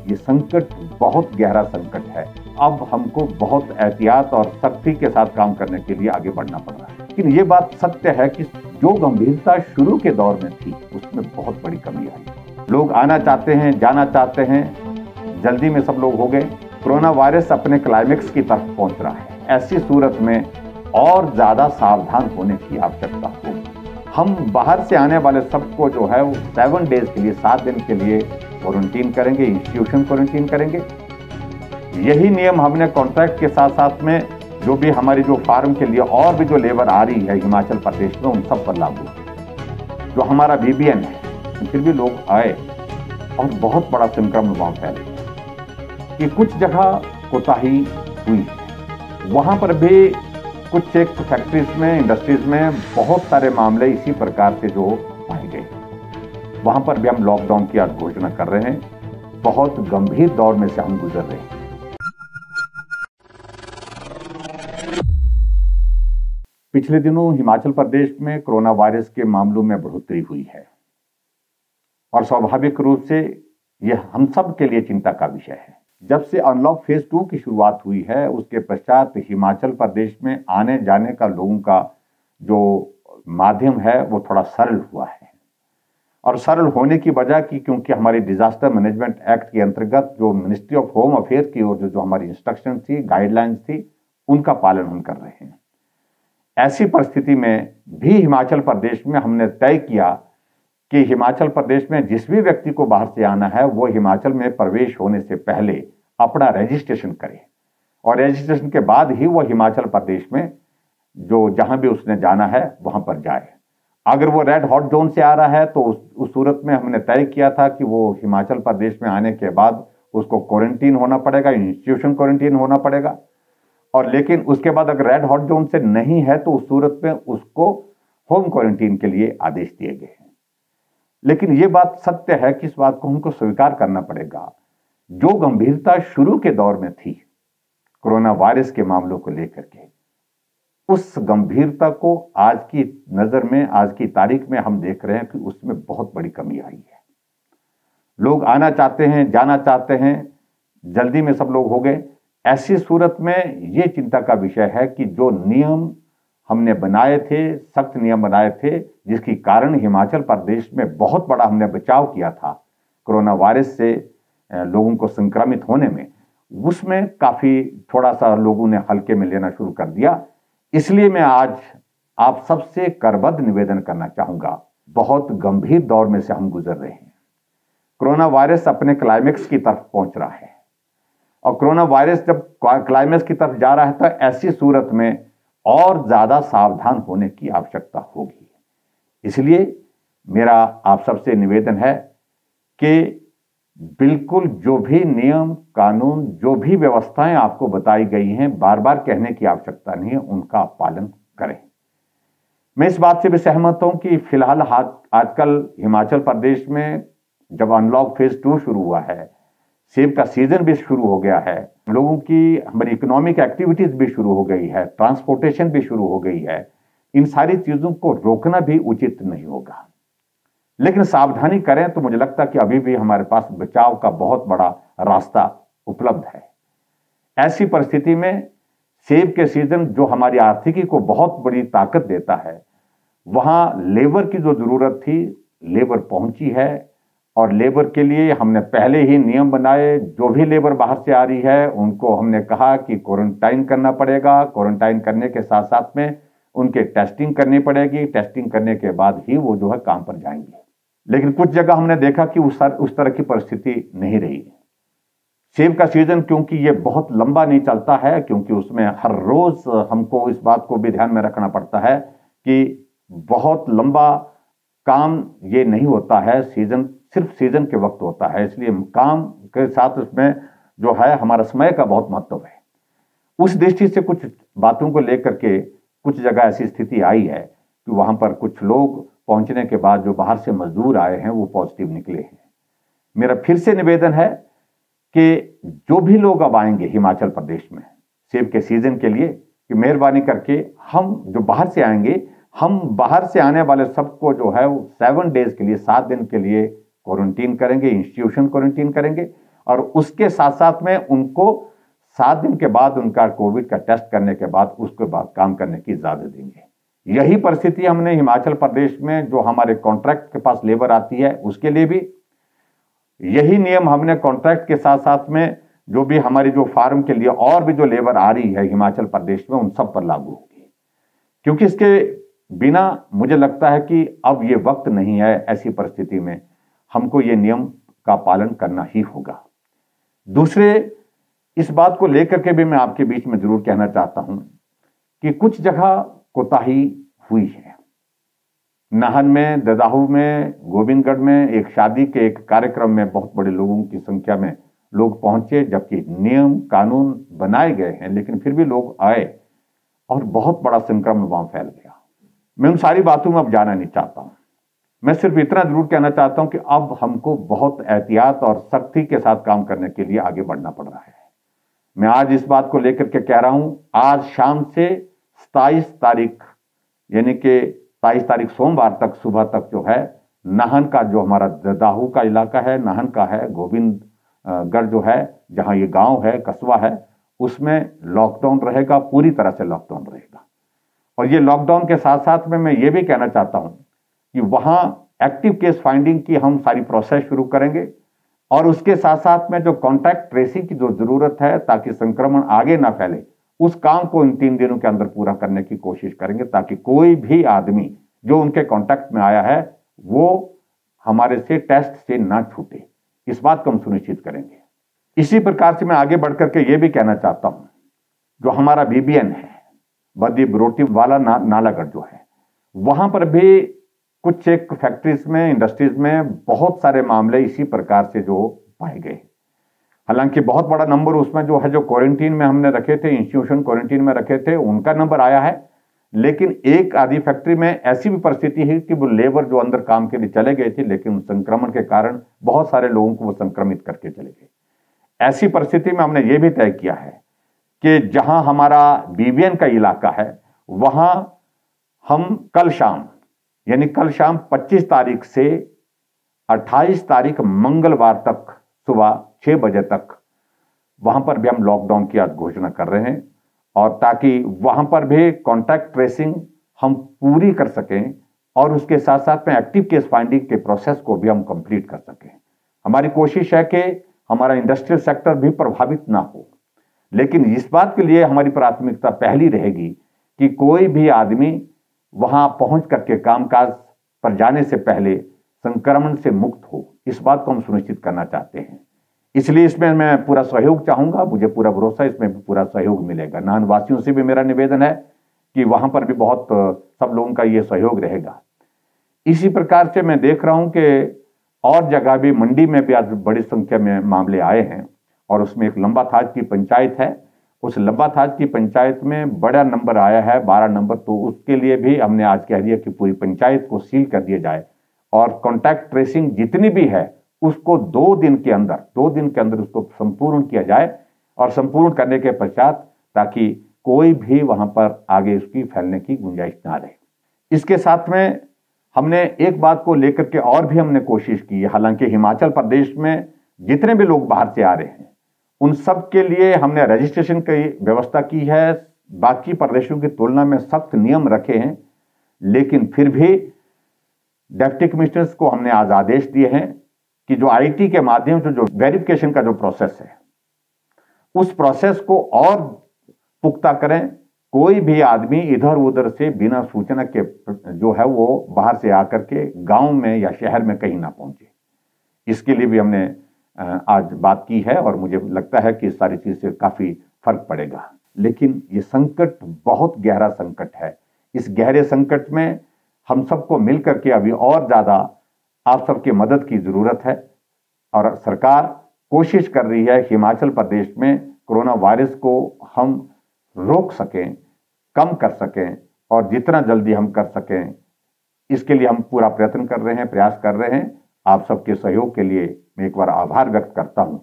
ये संकट बहुत गहरा संकट है। अब हमको बहुत एहतियात और सख्ती के साथ काम करने के लिए आगे बढ़ना पड़ रहा है। लेकिन ये बात सत्य है कि जो गंभीरता शुरू के दौर में थी उसमें बहुत बड़ी कमी आई। लोग आना चाहते हैं, जाना चाहते हैं, जल्दी में सब लोग हो गए। कोरोना वायरस अपने क्लाइमेक्स की तरफ पहुंच रहा है। ऐसी सूरत में और ज्यादा सावधान होने की आवश्यकता होगी। हम बाहर से आने वाले सबको जो है वो 7 डेज के लिए, 7 दिन के लिए क्वारंटीन करेंगे, इंस्टीट्यूशन क्वारंटीन करेंगे। यही नियम हमने कॉन्ट्रैक्ट के साथ साथ में जो भी हमारी जो फार्म के लिए और भी जो लेबर आ रही है हिमाचल प्रदेश में, उन सब पर लागू है। जो हमारा VBN है, फिर भी लोग आए और बहुत बड़ा संक्रमण वहां फैले कि कुछ जगह कोताही हुई है। वहां पर भी कुछ एक फैक्ट्रीज में, इंडस्ट्रीज में बहुत सारे मामले इसी प्रकार से जो पाए गए, वहां पर भी हम लॉकडाउन की आज घोषणा कर रहे हैं। बहुत गंभीर दौर में से हम गुजर रहे हैं। पिछले दिनों हिमाचल प्रदेश में कोरोना वायरस के मामलों में बढ़ोतरी हुई है और स्वाभाविक रूप से यह हम सब के लिए चिंता का विषय है। जब से अनलॉक फेज 2 की शुरुआत हुई है, उसके पश्चात हिमाचल प्रदेश में आने जाने का लोगों का जो माध्यम है वो थोड़ा सरल हुआ है। और सरल होने की वजह की क्योंकि हमारी डिजास्टर मैनेजमेंट एक्ट के अंतर्गत जो मिनिस्ट्री ऑफ होम अफेयर की ओर जो हमारी इंस्ट्रक्शन थी, गाइडलाइंस थी, उनका पालन हम कर रहे हैं। ऐसी परिस्थिति में भी हिमाचल प्रदेश में हमने तय किया कि हिमाचल प्रदेश में जिस भी व्यक्ति को बाहर से आना है वो हिमाचल में प्रवेश होने से पहले अपना रजिस्ट्रेशन करे और रजिस्ट्रेशन के बाद ही वो हिमाचल प्रदेश में जो जहां भी उसने जाना है वहां पर जाए। अगर वो रेड हॉट जोन से आ रहा है तो उस सूरत में हमने तय किया था कि वो हिमाचल प्रदेश में आने के बाद उसको क्वारंटीन होना पड़ेगा, इंस्टीट्यूशन क्वारंटीन होना पड़ेगा। और लेकिन उसके बाद अगर रेड हॉट जोन से नहीं है तो उस सूरत में उसको होम क्वारंटीन के लिए आदेश दिए गए हैं। लेकिन यह बात सत्य है कि इस बात को हमको स्वीकार करना पड़ेगा, जो गंभीरता शुरू के दौर में थी कोरोना वायरस के मामलों को लेकर के, उस गंभीरता को आज की नजर में, आज की तारीख में हम देख रहे हैं कि उसमें बहुत बड़ी कमी आई है। लोग आना चाहते हैं, जाना चाहते हैं, जल्दी में सब लोग हो गए। ऐसी सूरत में यह चिंता का विषय है कि जो नियम हमने बनाए थे, सख्त नियम बनाए थे, जिसके कारण हिमाचल प्रदेश में बहुत बड़ा हमने बचाव किया था कोरोना वायरस से लोगों को संक्रमित होने में, उसमें काफी थोड़ा सा लोगों ने हल्के में लेना शुरू कर दिया। इसलिए मैं आज आप सबसे करबद्ध निवेदन करना चाहूंगा, बहुत गंभीर दौर में से हम गुजर रहे हैं। कोरोना वायरस अपने क्लाइमेक्स की तरफ पहुंच रहा है और कोरोना वायरस जब क्लाइमेक्स की तरफ जा रहा है तो ऐसी सूरत में और ज्यादा सावधान होने की आवश्यकता होगी। इसलिए मेरा आप सबसे निवेदन है कि बिल्कुल जो भी नियम कानून, जो भी व्यवस्थाएं आपको बताई गई हैं, बार बार कहने की आवश्यकता नहीं है, उनका पालन करें। मैं इस बात से भी सहमत हूं कि फिलहाल आजकल हिमाचल प्रदेश में जब अनलॉक फेज 2 शुरू हुआ है, सेब का सीजन भी शुरू हो गया है, लोगों की हमारी इकोनॉमिक एक्टिविटीज भी शुरू हो गई है, ट्रांसपोर्टेशन भी शुरू हो गई है। इन सारी चीजों को रोकना भी उचित नहीं होगा, लेकिन सावधानी करें तो मुझे लगता है कि अभी भी हमारे पास बचाव का बहुत बड़ा रास्ता उपलब्ध है। ऐसी परिस्थिति में सेब के सीजन जो हमारी आर्थिकी को बहुत बड़ी ताकत देता है, वहां लेबर की जो जरूरत थी, लेबर पहुंची है और लेबर के लिए हमने पहले ही नियम बनाए। जो भी लेबर बाहर से आ रही है उनको हमने कहा कि क्वारंटाइन करना पड़ेगा। क्वारंटाइन करने के साथ साथ में उनके टेस्टिंग करनी पड़ेगी। टेस्टिंग करने के बाद ही वो जो है काम पर जाएंगे। लेकिन कुछ जगह हमने देखा कि उस तरह की परिस्थिति नहीं रही। सेब का सीजन क्योंकि ये बहुत लंबा नहीं चलता है, क्योंकि उसमें हर रोज हमको इस बात को भी ध्यान में रखना पड़ता है कि बहुत लंबा काम ये नहीं होता है, सीजन सिर्फ सीजन के वक्त होता है। इसलिए काम के साथ उसमें जो है हमारा समय का बहुत महत्व है। उस दृष्टि से कुछ बातों को लेकर के कुछ जगह ऐसी स्थिति आई है कि वहां पर कुछ लोग पहुंचने के बाद जो बाहर से मजदूर आए हैं वो पॉजिटिव निकले हैं। मेरा फिर से निवेदन है कि जो भी लोग अब आएंगे हिमाचल प्रदेश में सेब के सीजन के लिए, कि मेहरबानी करके हम जो बाहर से आएंगे, हम बाहर से आने वाले सबको जो है 7 डेज के लिए, 7 दिन के लिए क्वारंटीन करेंगे, इंस्टीट्यूशन क्वारंटीन करेंगे। और उसके साथ साथ में उनको 7 दिन के बाद उनका कोविड का टेस्ट करने के बाद उसके बाद काम करने की इजाजत देंगे। यही परिस्थिति हमने हिमाचल प्रदेश में जो हमारे कॉन्ट्रैक्ट के पास लेबर आती है उसके लिए भी यही नियम हमने कॉन्ट्रैक्ट के साथ साथ में जो भी हमारी जो फार्म के लिए और भी जो लेबर आ रही है हिमाचल प्रदेश में उन सब पर लागू होगी। क्योंकि इसके बिना मुझे लगता है कि अब ये वक्त नहीं है, ऐसी परिस्थिति में हमको ये नियम का पालन करना ही होगा। दूसरे, इस बात को लेकर के भी मैं आपके बीच में जरूर कहना चाहता हूं कि कुछ जगह कोताही हुई है। नाहन में, ददाहू में, गोविंदगढ़ में एक शादी के एक कार्यक्रम में बहुत बड़े लोगों की संख्या में लोग पहुंचे, जबकि नियम कानून बनाए गए हैं, लेकिन फिर भी लोग आए और बहुत बड़ा संक्रमण वहां फैल गया। मैं उन सारी बातों में अब जाना नहीं चाहता हूं। मैं सिर्फ इतना जरूर कहना चाहता हूं कि अब हमको बहुत एहतियात और सख्ती के साथ काम करने के लिए आगे बढ़ना पड़ रहा है। मैं आज इस बात को लेकर के कह रहा हूं, आज शाम से 27 तारीख यानी कि 27 तारीख सोमवार तक सुबह तक जो है नाहन का जो हमारा ददाहू का इलाका है, नाहन का है, गोविंदगढ़ जो है जहां ये गांव है, कस्बा है, उसमें लॉकडाउन रहेगा, पूरी तरह से लॉकडाउन रहेगा। और ये लॉकडाउन के साथ साथ में मैं ये भी कहना चाहता हूं कि वहां एक्टिव केस फाइंडिंग की हम सारी प्रोसेस शुरू करेंगे और उसके साथ साथ में जो कॉन्टैक्ट ट्रेसिंग की जो जरूरत है ताकि संक्रमण आगे ना फैले, उस काम को इन 3 दिनों के अंदर पूरा करने की कोशिश करेंगे ताकि कोई भी आदमी जो उनके कांटेक्ट में आया है वो हमारे से टेस्ट से ना छूटे। इस बात को हम सुनिश्चित करेंगे। इसी प्रकार से मैं आगे बढ़कर के ये भी कहना चाहता हूं, जो हमारा बीबीएन है, बद्दी बरोटी वाला नालागढ़ जो है, वहां पर भी कुछ एक फैक्ट्रीज में, इंडस्ट्रीज में बहुत सारे मामले इसी प्रकार से जो पाए गए। हालांकि बहुत बड़ा नंबर उसमें जो है जो क्वारंटीन में हमने रखे थे, इंस्टीट्यूशन क्वारंटीन में रखे थे, उनका नंबर आया है। लेकिन एक आधी फैक्ट्री में ऐसी भी परिस्थिति है कि वो लेबर जो अंदर काम के लिए चले गए थे, लेकिन संक्रमण के कारण बहुत सारे लोगों को वो संक्रमित करके चले गए। ऐसी परिस्थिति में हमने ये भी तय किया है कि जहां हमारा बीबीएन का इलाका है वहां हम कल शाम यानी कल शाम 25 तारीख से 28 तारीख मंगलवार तक सुबह 6 बजे तक वहां पर भी हम लॉकडाउन की आज घोषणा कर रहे हैं, और ताकि वहां पर भी कॉन्टैक्ट ट्रेसिंग हम पूरी कर सकें और उसके साथ साथ में एक्टिव केस फाइंडिंग के प्रोसेस को भी हम कंप्लीट कर सकें। हमारी कोशिश है कि हमारा इंडस्ट्रियल सेक्टर भी प्रभावित ना हो, लेकिन इस बात के लिए हमारी प्राथमिकता पहली रहेगी कि कोई भी आदमी वहां पहुंच करके कामकाज पर जाने से पहले संक्रमण से मुक्त हो। इस बात को हम सुनिश्चित करना चाहते हैं। इसलिए इसमें मैं पूरा सहयोग चाहूंगा, मुझे पूरा भरोसा इसमें भी पूरा सहयोग मिलेगा। नाहन वासियों से भी मेरा निवेदन है कि वहां पर भी बहुत सब लोगों का ये सहयोग रहेगा। इसी प्रकार से मैं देख रहा हूं कि और जगह भी, मंडी में भी आज बड़ी संख्या में मामले आए हैं, और उसमें एक लंबा थाज की पंचायत है, उस लंबा थाज की पंचायत में बड़ा नंबर आया है, 12 नंबर। तो उसके लिए भी हमने आज कह दिया कि पूरी पंचायत को सील कर दिया जाए और कॉन्टैक्ट ट्रेसिंग जितनी भी है उसको 2 दिन के अंदर उसको संपूर्ण किया जाए, और संपूर्ण करने के पश्चात ताकि कोई भी वहां पर आगे उसकी फैलने की गुंजाइश ना रहे। इसके साथ में हमने एक बात को लेकर के और भी हमने कोशिश की है। हालांकि हिमाचल प्रदेश में जितने भी लोग बाहर से आ रहे हैं उन सब के लिए हमने रजिस्ट्रेशन की व्यवस्था की है, बाकी प्रदेशों की तुलना में सख्त नियम रखे हैं, लेकिन फिर भी डिप्टी कमिश्नर्स को हमने आज आदेश दिए हैं कि जो आईटी के माध्यम से जो वेरिफिकेशन का जो प्रोसेस है उस प्रोसेस को और पुख्ता करें। कोई भी आदमी इधर उधर से बिना सूचना के जो है वो बाहर से आकर के गांव में या शहर में कहीं ना पहुंचे। इसके लिए भी हमने आज बात की है, और मुझे लगता है कि इस सारी चीज से काफी फर्क पड़ेगा। लेकिन ये संकट बहुत गहरा संकट है। इस गहरे संकट में हम सबको मिलकर के अभी और ज्यादा आप सबकी मदद की जरूरत है, और सरकार कोशिश कर रही है हिमाचल प्रदेश में कोरोना वायरस को हम रोक सकें, कम कर सकें, और जितना जल्दी हम कर सकें इसके लिए हम पूरा प्रयत्न कर रहे हैं, प्रयास कर रहे हैं। आप सबके सहयोग के लिए मैं एक बार आभार व्यक्त करता हूं।